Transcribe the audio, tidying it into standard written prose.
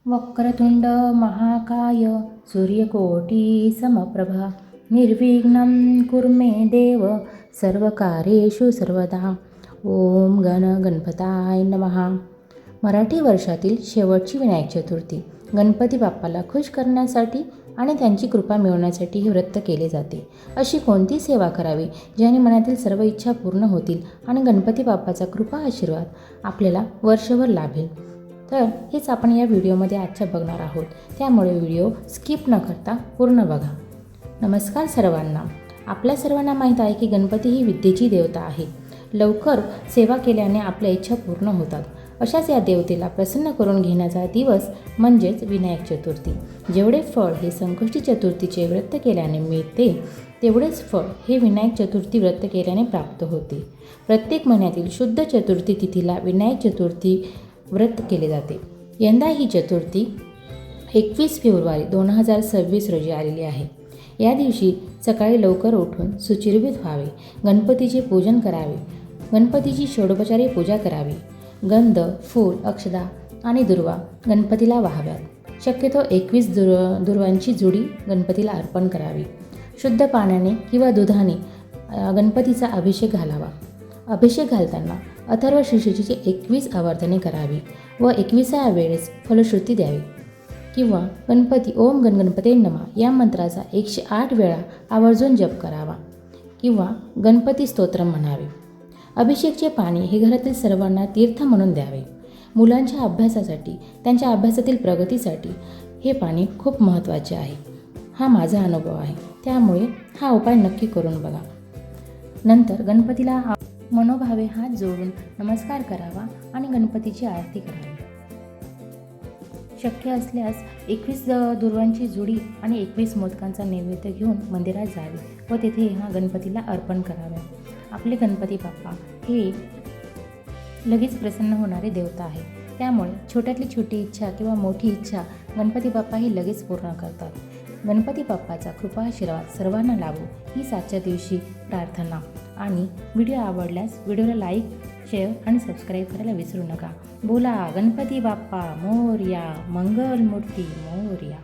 वक्रतुंड महाकाय सूर्यकोटी समप्रभा निर्विघ्नं कुरु मे देव सर्वकार्येषु सर्वदा. ओम गणपताय नमः. मराठी वर्षातील शेवटची विनायक चतुर्थी गणपती बाप्पाला खुश करण्यासाठी आणि त्यांची कृपा मिळवण्यासाठी हे व्रत केले जाते. अशी कोणती सेवा करावी ज्याने मनातील सर्व इच्छा पूर्ण होतील आणि गणपती बाप्पाचा कृपा आशीर्वाद आपल्याला वर्षभर लाभेल, तर हेच आपण या व्हिडिओमध्ये आजच्या बघणार आहोत. त्यामुळे व्हिडिओ स्किप न करता पूर्ण बघा. नमस्कार सर्वांना. आपल्या सर्वांना माहीत आहे की गणपती ही विद्येची देवता आहे. लवकर सेवा केल्याने आपल्या इच्छा पूर्ण होतात. अशाच या देवतेला प्रसन्न करून घेण्याचा दिवस म्हणजेच विनायक चतुर्थी. जेवढे फळ हे संकष्टी चतुर्थीचे व्रत केल्याने मिळते, तेवढेच फळ हे विनायक चतुर्थी व्रत केल्याने प्राप्त होते. प्रत्येक महिन्यातील शुद्ध चतुर्थी तिथीला विनायक चतुर्थी व्रत केले जाते. यंदा ही चतुर्थी 21 फेब्रुवारी 2026 रोजी आलेली आहे. या दिवशी सकाळी लवकर उठून सुचिर्भित व्हावे, गणपतीचे पूजन करावे, गणपतीची षोडोपचारे पूजा करावी, गंध, फूल, अक्षदा आणि दुर्वा गणपतीला वाहाव्यात. शक्यतो 21 दुर्वांची जुडी गणपतीला अर्पण करावी. शुद्ध पाण्याने किंवा दुधाने गणपतीचा अभिषेक घालावा. अभिषेक घालताना अथर्व शीर्षेची 21 आवर्तने करावी व 21व्या वेळेस फलश्रुती द्यावी किंवा गणपती ओम गणपते नमः या मंत्राचा 108 वेळा आवर्जून जप करावा किंवा गणपती स्तोत्र म्हणावे. अभिषेकचे पाणी हे घरातील सर्वांना तीर्थ म्हणून द्यावे. मुलांच्या अभ्यासासाठी, त्यांच्या अभ्यासातील प्रगतीसाठी हे पाणी खूप महत्त्वाचे आहे. हा माझा अनुभव आहे, त्यामुळे हा उपाय नक्की करून बघा. नंतर गणपतीला मनोभावे हात जोडून नमस्कार करावा आणि गणपतीची आरती करावी. शक्य असल्यास 21 दुर्वांची जुडी आणि 21 मोदकांचा नैवेद्य घेऊन मंदिरात जावे व तेथे हा गणपतीला अर्पण करावे. आपले गणपती बाप्पा हे लगेच प्रसन्न होणारे देवता आहे. त्यामुळे छोट्यातली छोटी इच्छा किंवा मोठी इच्छा गणपती बाप्पा ही लगेच पूर्ण करतात. गणपती बाप्पाचा कृपा आशीर्वाद सर्वांना लाभो हीच आजच्या दिवशी प्रार्थना. आणि व्हिडिओ आवडल्यास व्हिडिओला लाईक, शेअर आणि सबस्क्राईब करायला विसरू नका. बोला गणपती बाप्पा मोरया, मंगलमूर्ती मोरया.